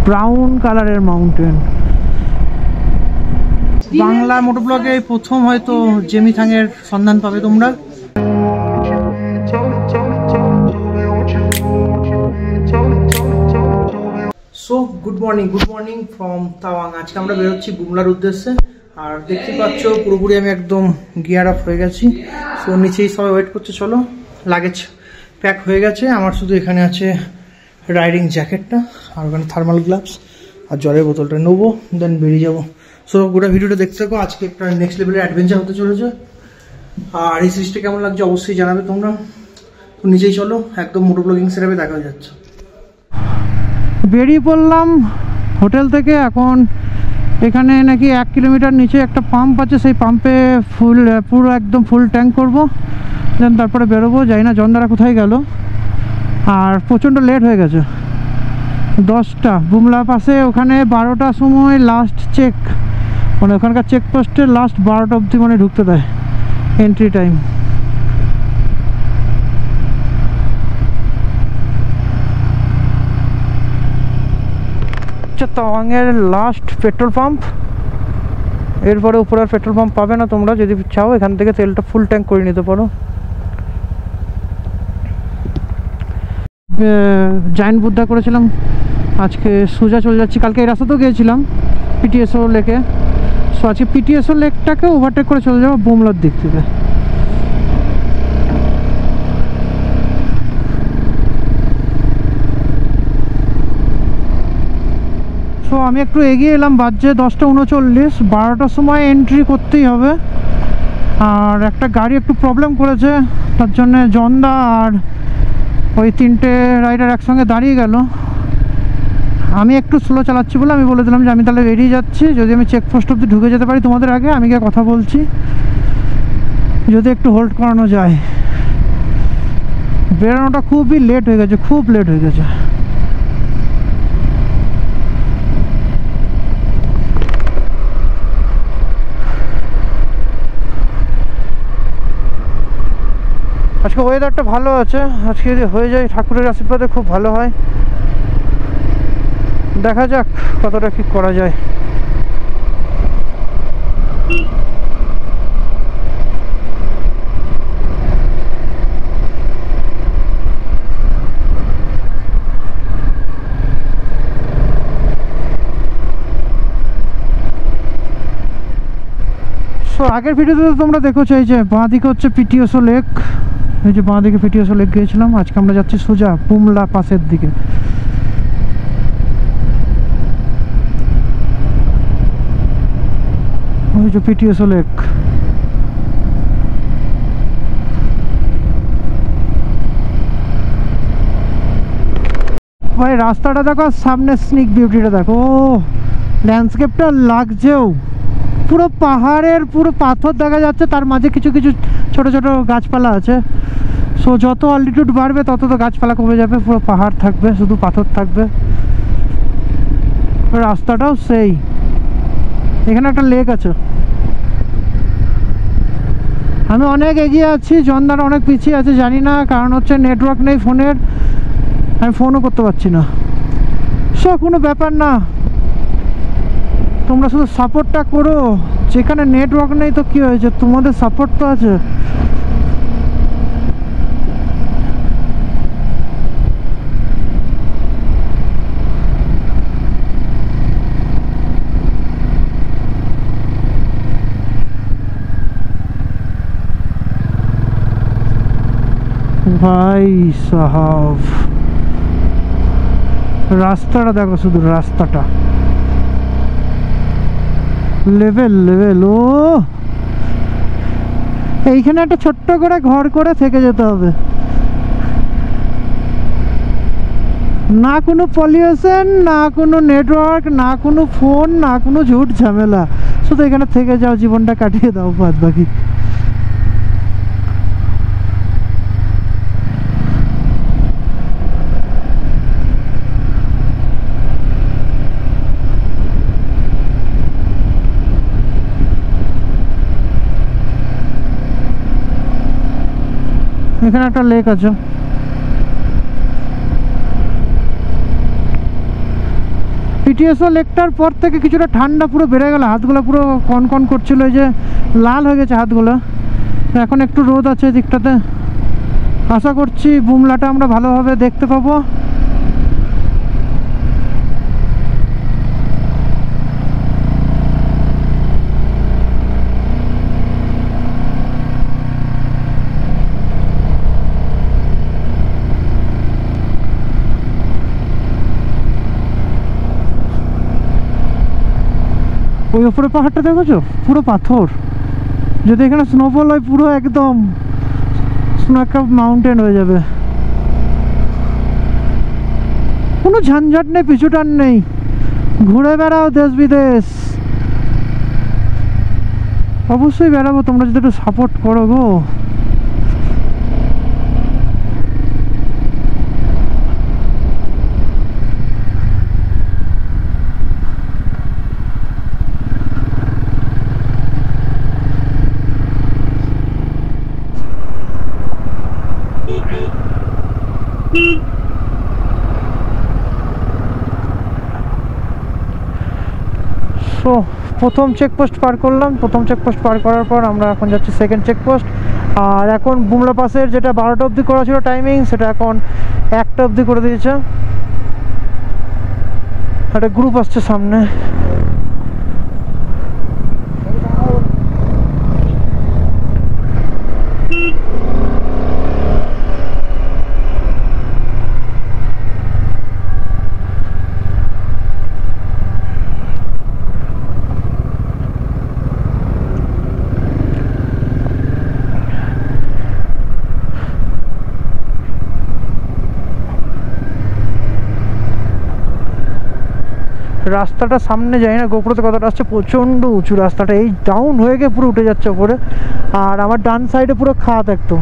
Brown কালারের mountain. Bangla মোটোব্লগে প্রথম হয়তো জেমিথাংয়ের সন্ধান পাবে তোমরা। So good morning from Tawang. আজকে আমরা বেরোচ্ছি বুমলার উদ্দেশ্যে। আর দেখতে পাচ্ছ পুরোপুরি আমি একদম গিয়ার আপ হয়ে গেছি। সো নিচেই সবাই ওয়েট করছে, চলো। লাগেজ প্যাক হয়ে গেছে আমার, শুধু এখানে আছে রাইডিং জ্যাকেটটা আর ওখানে থার্মাল গ্লাভস আর জলের বোতলটা নেবো, দেন বেরিয়ে যাবো। সো গোটা ভিডিওটা দেখতে থাকো। আজকে একটা নেক্সট লেভেলের অ্যাডভেঞ্চার হতে চলেছে। আর এই সিরিজটা কেমন লাগছে অবশ্যই জানাবে তোমরা। তো নিচেই চলো, একদম মোটো ব্লগিং সেটআপে দেখা হয়ে যাচ্ছে। বেরিয়ে পড়লাম হোটেল থেকে। এখন এখানে নাকি 1 কিলোমিটার নিচে একটা পাম্প আছে, সেই পাম্পে পুরো একদম ফুল ট্যাঙ্ক করবো, দেন তারপরে বেরোবো। যাই না জনদারা কোথায় গেল। আর প্রচণ্ড লেট হয়ে গেছে, 10টা বুমলা পাশে ওখানে 12টার সময় লাস্ট চেক, মানে ওখানকার চেকপোস্টে লাস্ট 12টা অবধি মানে ঢুকতে দেয় এন্ট্রি টাইম। তাওয়াংয়ের লাস্ট পেট্রোল পাম্প, এরপরে উপরে আর পেট্রোল পাম্প পাবে না। তোমরা যদি চাও এখান থেকে তেলটা ফুল ট্যাঙ্ক করে নিতে পারো। জায়েন্ট বুদ্ধা করেছিলাম, আজকে সোজা চলে যাচ্ছি। কালকে এই রাস্তাতেও গিয়েছিলাম পিটিএসও লেকে। সো আজকে পিটিএসও লেকটাকে ওভারটেক করে চলে যাবো বুমলার দিক থেকে। সো আমি একটু এগিয়ে এলাম, বাজছে 10টা 39, 12টার সময় এন্ট্রি করতেই হবে। আর একটা গাড়ি একটু প্রবলেম করেছে, তার জন্যে জন্দা আর ওই 3টে রাইডার একসঙ্গে দাঁড়িয়ে গেল। আমি একটু স্লো চালাচ্ছি বলে আমি বলে দিলাম যে আমি তাহলে বেরিয়ে যাচ্ছি, যদি আমি চেকপোস্ট অবধি ঢুকে যেতে পারি তোমাদের আগে, আমি গিয়ে কথা বলছি, যদি একটু হোল্ড করানো যায়। বেরোনোটা খুবই লেট হয়ে গেছে, খুব লেট হয়ে গেছে। আজকে ওয়েদারটা ভালো আছে, আজকে যদি হয়ে যায় ঠাকুরের আশীর্বাদে খুব ভালো হয়। দেখা যাক কতটা কি করা যায়। সো আগের ভিডিওতে তোমরা দেখেছো এই যে বাঁ দিকে হচ্ছে পিটিএসও লেক, এই যে বাঁ দিকে পিটিএসও লেক গিয়েছিলাম। আজকে আমরা যাচ্ছি সোজা বুমলা পাশের দিকে। ওই যে পিটিএসও লেক। ভাই রাস্তাটা দেখো, সামনে স্নিক বিউটিটা দেখো, ল্যান্ডস্কেপটা লাগছেও। পুরো পাহাড়ের পুরো পাথর দেখা যাচ্ছে, তার মাঝে কিছু কিছু ছোট ছোট গাছপালা আছে। সো যত অল্টিটিউড বাড়বে তত তো গাছপালা কমে যাবে, পুরো পাহাড় থাকবে, শুধু পাথর থাকবে। রাস্তাটাও সেই, এখানে একটা লেক আছে। আমি অনেক এগিয়ে আছি, জনদার অনেক পিছিয়ে আছে, জানি না কারণ হচ্ছে নেটওয়ার্ক নেই ফোনের, আমি ফোনও করতে পারছি না। সো কোনো ব্যাপার না, তোমরা শুধু সাপোর্টটা করো। যেখানে নেটওয়ার্ক নেই তো কি হয়েছে, তোমাদের সাপোর্ট তো আছে। ভাই সাহাব রাস্তাটা দেখো, শুধু রাস্তাটা লেভেল লেভেল। ও এইখানে একটা ছোট্ট করে ঘর করে থেকে যেতে হবে, না কোনো পলিউশন, না কোনো নেটওয়ার্ক, না কোনো ফোন, না কোনো ঝুট ঝামেলা। শুধু এখানে থেকে যাও, জীবনটা কাটিয়ে দাও, বাদ বাকি। এখানে একটা লেক আছে, ইটিএসও লেকটার পর থেকে কিছুটা ঠান্ডা পুরো বেড়ে গেল, হাতগুলো পুরো কনকন করছিল, এই যে লাল হয়ে গেছে হাতগুলো। এখন একটু রোদ আছে দিকটাতে, আশা করছি বুমলাটা আমরা ভালোভাবে দেখতে পাবো। ওই উপরে পাহাড়টা দেখেছো, পুরো পাথর। যদি এখানে স্নোফল হয় পুরো একদম স্নো একটা মাউন্টেন হয়ে যাবে। কোনো ঝঞ্ঝাট নেই, পিছু টান নেই, ঘুরে বেড়াও দেশ বিদেশ। অবশ্যই বেড়াবো, তোমরা যদি একটু সাপোর্ট করো গো। প্রথম চেকপোস্ট পার করলাম, প্রথম চেকপোস্ট পার করার পর আমরা এখন যাচ্ছি সেকেন্ড চেকপোস্ট। আর এখন বুমলা পাসের যেটা 12টা অবধি করা ছিল টাইমিং, সেটা এখন 1টা অবধি করে দিয়েছে। একটা গ্রুপ আসছে সামনে। রাস্তাটা সামনে যাই না, গোপুরতে কতটা আসছে, প্রচণ্ড উঁচু রাস্তাটা, এই ডাউন হয়ে গিয়ে পুরো উঠে যাচ্ছে ওপরে। আর আমার ডান সাইডে পুরো খাদ একদম।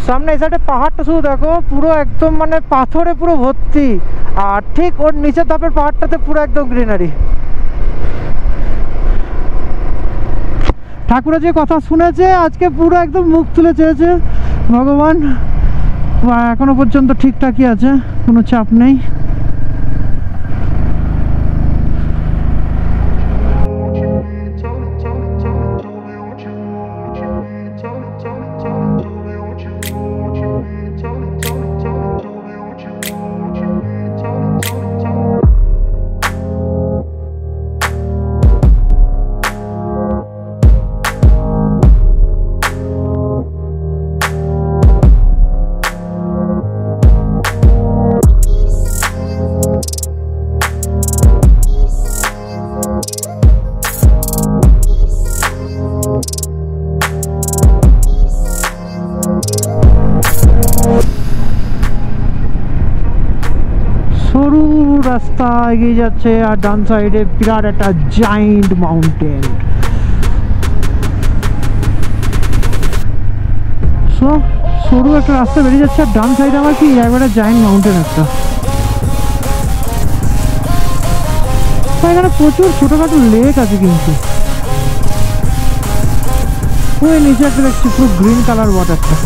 সামনে এই সাইডে পাহাড়টা শুধু দেখো, পুরো একদম মানে পাথরে পুরো ভর্তি। আর ঠিক ওর নিচের ধাপের পাহাড়টাতে পুরো একদম গ্রিনারি। ঠাকুরা যে কথা শুনেছে আজকে পুরো একদম মুখ তুলে চেয়েছে ভগবান। এখনো পর্যন্ত ঠিকঠাকই আছে, কোনো চাপ নেই। রাস্তা এগিয়ে যাচ্ছে আর ডান সাইডে বিরাট একটা জায়ান্ট মাউন্টেন। সরু একটা রাস্তা বেরিয়ে যাচ্ছে আর ডান সাইডে আমার কি একবারে জায়ান্ট মাউন্টেন একটা। এখানে প্রচুর ছোটখাটো লেক আছে, কিন্তু ওই নিচে একটা দেখছি পুরো গ্রিন কালার ওয়াটারটা।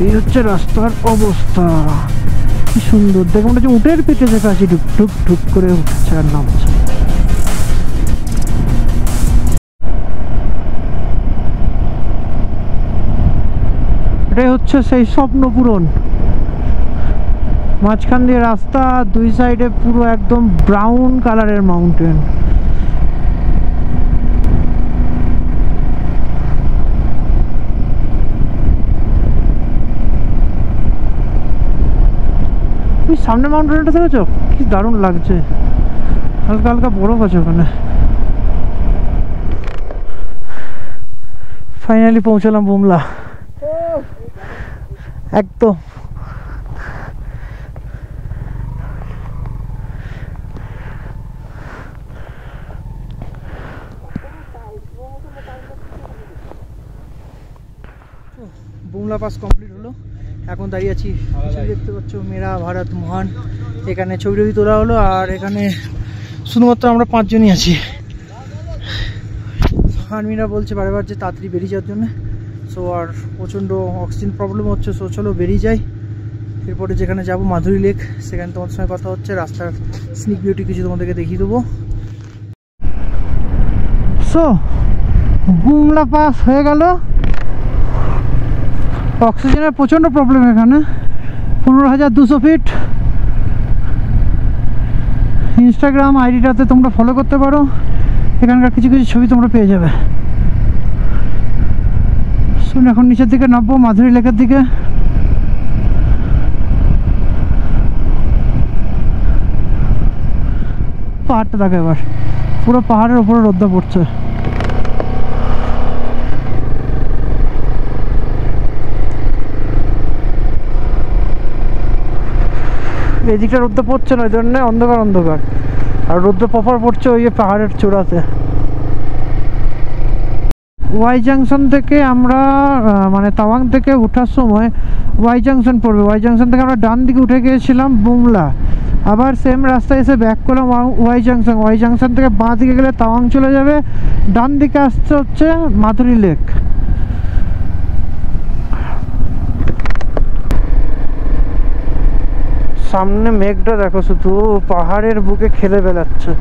এই হচ্ছে রাস্তার অবস্থা, কি সুন্দর দেখো, মনে হচ্ছে উটের পিঠে যে কাছে ঢুক ঢুক ঢুক করে উঠছে আর নামছে। এটাই হচ্ছে সেই স্বপ্ন পূরণ। মাঝখান দিয়ে রাস্তা, দুই সাইডে পুরো একদম ব্রাউন কালারের মাউন্টেন। সামনে মাউন্টেনটা দেখেছো, কি দারুণ লাগছে, হালকা হালকা বরফ আছে ওখানে। ফাইনালি পৌঁছলাম বুমলা একদম। বুমলা পাস কমপ্লিট হলো। এখন দাঁড়িয়ে আছি, দেখতে পাচ্ছ মেরা ভারত মহান। এখানে ছবি টবি তোলা হলো, আর এখানে শুধুমাত্র আমরা 5 জনই আছি। আর্মিরা বলছে বারবার যে তাড়াতাড়ি বেরিয়ে যাওয়ার জন্য। সো আর প্রচণ্ড অক্সিজেন প্রবলেম হচ্ছে, সো চলো বেরিয়ে যাই। এরপরে যেখানে যাব মাধুরী লেক, সেখানে তোমাদের সঙ্গে কথা হচ্ছে, রাস্তার স্নিক বিউটি কিছু তোমাদেরকে দেখিয়ে দেবো। সো বুমলা পাস হয়ে গেল। অক্সিজেনের প্রচণ্ড প্রবলেম এখানে। 15,200 ফিট। ইনস্টাগ্রাম আইডিটাতে তোমরা ফলো করতে পারো, এখানকার কিছু কিছু ছবি তোমরা পেয়ে যাবে। শুন, এখন নিচের দিকে নামবো মাধুরী লেকের দিকে। পাহাড়টা দেখো, এবার পুরো পাহাড়ের উপরে রোদ্দা পড়ছে। এদিকটা রোদ্দা পড়ছে না, ওই জন্য অন্ধকার অন্ধকার, আর রোদ্দা প্রপার পড়ছে ওই পাহাড়ের চূড়াতে। ওয়াই জাংশন থেকে আমরা মানে তাওয়াং থেকে ওঠার সময় ওয়াই জাংশন পড়বে। ওয়াই জাংশন থেকে আমরা ডান দিকে উঠে গিয়েছিলাম বুমলা, আবার সেম রাস্তায় এসে ব্যাক করলাম ওয়াই জাংশন। ওয়াই জাংশন থেকে বাঁ দিকে গেলে তাওয়াং চলে যাবে, ডান দিকে আসছে হচ্ছে মাধুরী লেক। সামনে মেঘটা দেখো, শুধু পাহাড়ের বুকে খেলে বেড়াচ্ছে।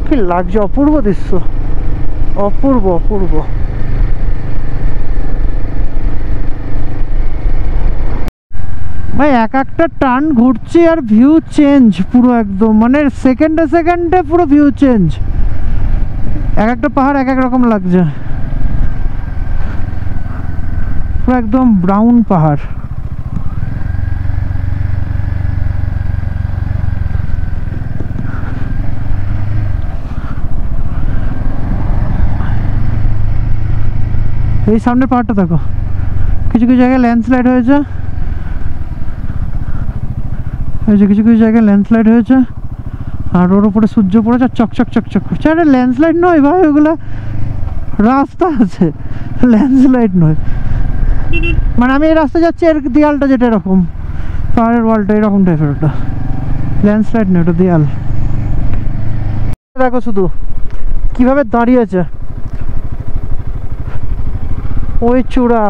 কি লাগছে, অপূর্ব দৃশ্য, অপূর্ব অপূর্ব। ভাই এক একটা টার্ন ঘুরছি আর ভিউ চেঞ্জ পুরো একদম, মানে সেকেন্ডে সেকেন্ডে পুরো ভিউ চেঞ্জ। এক একটা পাহাড় এক এক রকম লাগছে, পুরো একদম ব্রাউন পাহাড়। এই সামনে পাহাড়টা দেখো, কিছু কিছু জায়গায় ল্যান্ডস্লাইড হয়েছে, কিছু কিছু জায়গায় ল্যান্ডস্লাইড হয়েছে, আর ওর উপরে সূর্য পড়েছে চকচক চকচক করছে। আরে ল্যান্ডস্লাইড নয় ভাই, ওগুলো রাস্তা আছে, ল্যান্ডস্লাইড নয়। মানে আমি এই রাস্তা যাচ্ছি, এর দেয়ালটা যেটা এরকম পাহাড়ের ওয়ালটা এরকম টাইপের, ওটা ল্যান্ডস্লাইড নয়, ওটা দেয়াল। দেখো শুধু কিভাবে দাঁড়িয়েছে ওই চূড়া।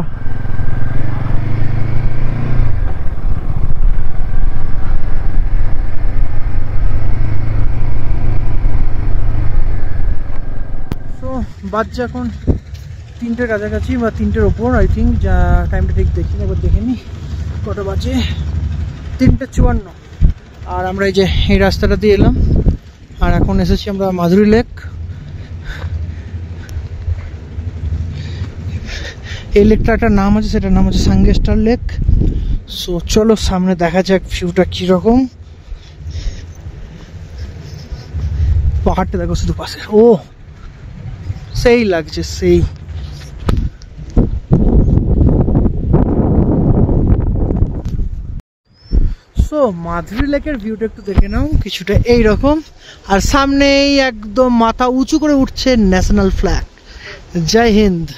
তো বাচ্চা এখন 3টের কাছাকাছি বা 3টের ওপর, আই থিঙ্ক। যা টাইমটা ঠিক দেখি, একবার দেখে নি কটা বাজে, 3:54। আর আমরা এই যে এই রাস্তাটা দিয়ে এলাম, আর এখন এসেছি আমরা মাধুরী লেক। এই লেকটার একটা নাম আছে, সেটার নাম হচ্ছে সাঙ্গেস্টার লেক। সো চলো সামনে দেখা যাক ভিউটা কিরকম। পাহাড়টা দেখো শুধু পাশে, ও সেই লাগছে সেই। সো মাধুরী লেকের ভিউটা একটু দেখে নাও, কিছুটা এইরকম। আর সামনেই একদম মাথা উঁচু করে উঠছে ন্যাশনাল ফ্ল্যাগ, জয় হিন্দ।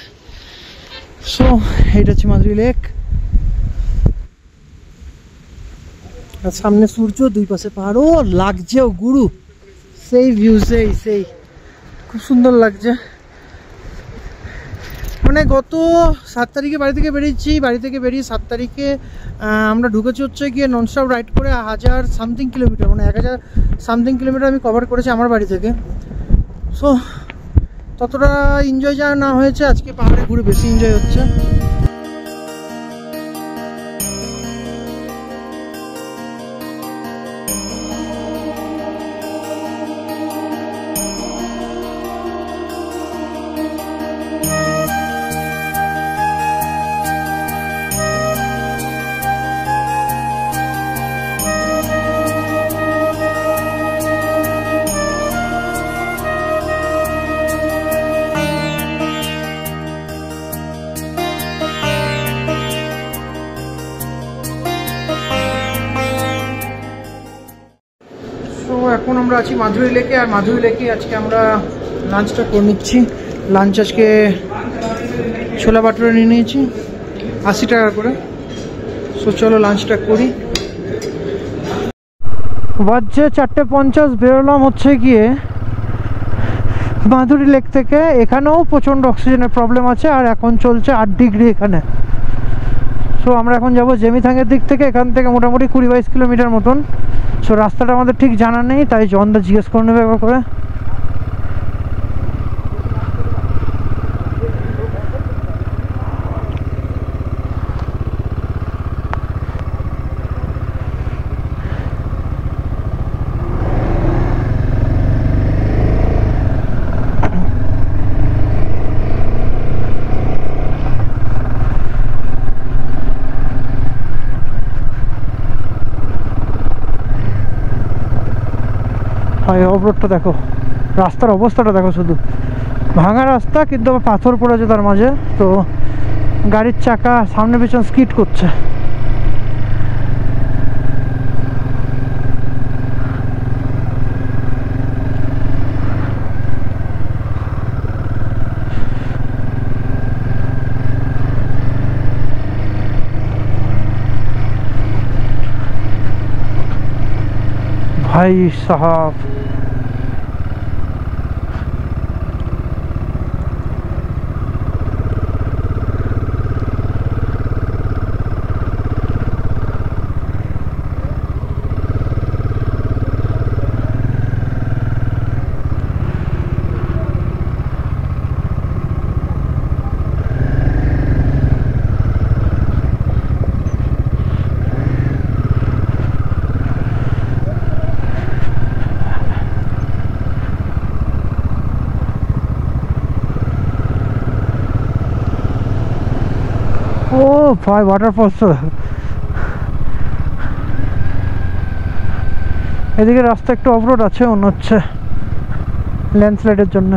সো এটা হচ্ছে মাধুরী লেক, আর সামনে সূর্য, দুই পাশে পাহাড়। ও লাগছে ও গুরু, সেই ভিউ, সেই সেই খুব সুন্দর লাগছে। মানে গত 7 তারিখে বাড়ি থেকে বেরিয়েছি, বাড়ি থেকে বেরিয়ে 7 তারিখে আমরা ঢুকেছি হচ্ছে গিয়ে ননস্টপ রাইড করে 1000 সামথিং কিলোমিটার, মানে 1000 সামথিং কিলোমিটার আমি কভার করেছি আমার বাড়ি থেকে। সো ততটা এনজয় যা না হয়েছে, আজকে পাহাড়ে ঘুরে বেশি এনজয় হচ্ছে। এখন আমরা আছি মাধুরী লেকে, আর মাধুরী লেকে আজকে আমরা লাঞ্চটা করে নিচ্ছি। লাঞ্চ আজকে ছোলা বাটুরা নিয়ে নিয়েছি 80 টাকা করে। সো চলো লাঞ্চটা করি। বাজছে 4:50, বেরোলাম হচ্ছে গিয়ে মাধুরী লেক থেকে। এখানেও প্রচণ্ড অক্সিজেনের প্রবলেম আছে, আর এখন চলছে 8 ডিগ্রি এখানে। সো আমরা এখন যাব জেমিথাংয়ের দিক থেকে, এখান থেকে মোটামুটি 20-22 কিলোমিটার মতন। সো রাস্তাটা আমাদের ঠিক জানা নেই, তাই জনদা জিজ্ঞেস করে নেবে একবার করে। অফরোডটা দেখো, রাস্তার অবস্থাটা দেখো, শুধু ভাঙা রাস্তা, কিন্তু পাথর পড়েছে তার মাঝে। তো গাড়ির চাকা সামনে পিছন স্কিড করছে। ভাই সাহাব, ও ভাই ওয়াটারফলস। এদিকে রাস্তা একটু অফরোড আছে মনে হচ্ছে ল্যান্ডস্লাইডের জন্য।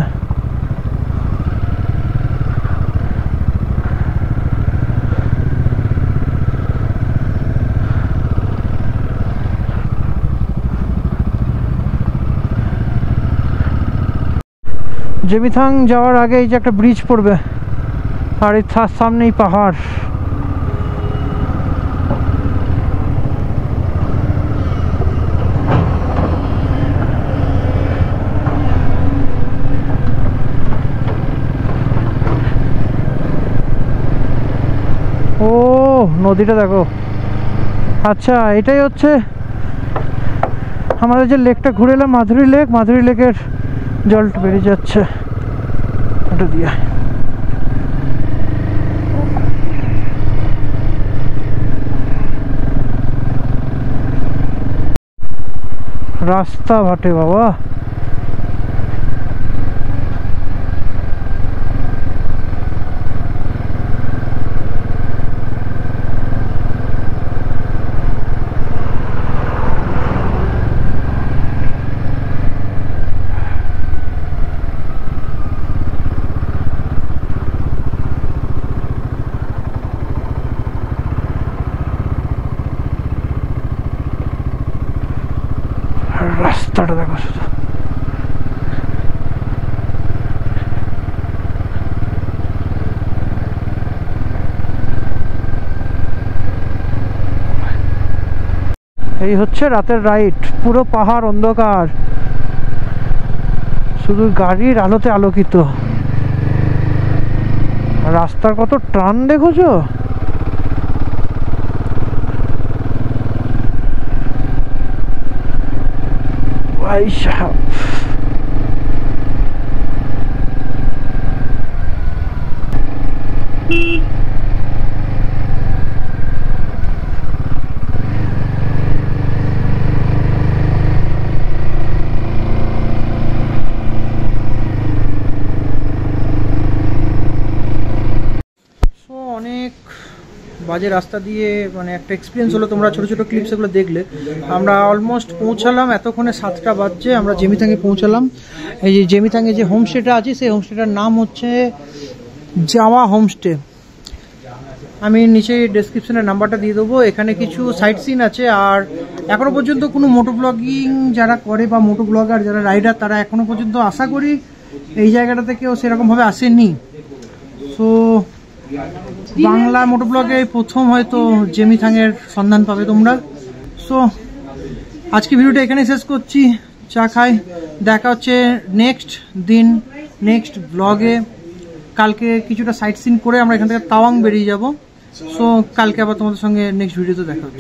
জেমিথাং যাওয়ার আগে এই যে একটা ব্রিজ পড়বে, আর এই সামনেই পাহাড়। ও নদীটা দেখো। আচ্ছা, এটাই হচ্ছে আমাদের যে লেকটা ঘুরে এলাম, মাধুরী লেক। মাধুরী লেকের জলটা বেরিয়ে যাচ্ছে ওটা দিয়ে। রাস্তা ভাটে বাবা। রাস্তাটা দেখো শুধু। এই হচ্ছে রাতের রাইড, পুরো পাহাড় অন্ধকার, শুধু গাড়ির আলোতে আলোকিত। রাস্তার কত টান দেখেছো? ভাই সাহেব, অনেক বাজে রাস্তা দিয়ে মানে একটা এক্সপিরিয়েন্স হলো। তোমরা ছোটো ছোটো ক্লিপস এগুলো দেখলে। আমরা অলমোস্ট পৌঁছালাম, এতক্ষণে 7টা বাজছে। আমরা জেমিথাংয়ে পৌঁছালাম। এই যে জেমিথাংয়ে যে হোমস্টেটা আছে, সেই হোমস্টেটার নাম হচ্ছে জাওয়া হোমস্টে। আমি নিচে ডেসক্রিপশনের নাম্বারটা দিয়ে দেবো। এখানে কিছু সাইট সিন আছে, আর এখনো পর্যন্ত কোনো মোটো ব্লগিং যারা করে বা মোটো ব্লগার যারা রাইডার তারা এখনো পর্যন্ত আশা করি এই জায়গাটাতে কেউ সেরকমভাবে আসেনি। সো বাংলা মোটো ব্লগে প্রথম হয়তো জেমিথাংয়ের সন্ধান পাবে তোমরা। সো আজকে ভিডিওটা এখানে শেষ করছি, চা খাই, দেখা হচ্ছে নেক্সট দিন নেক্সট ব্লগে। কালকে কিছুটা সাইট সিন করে আমরা এখান থেকে তাওয়াং বেরিয়ে যাব। সো কালকে আবার তোমাদের সঙ্গে নেক্সট ভিডিওতে দেখা হবে।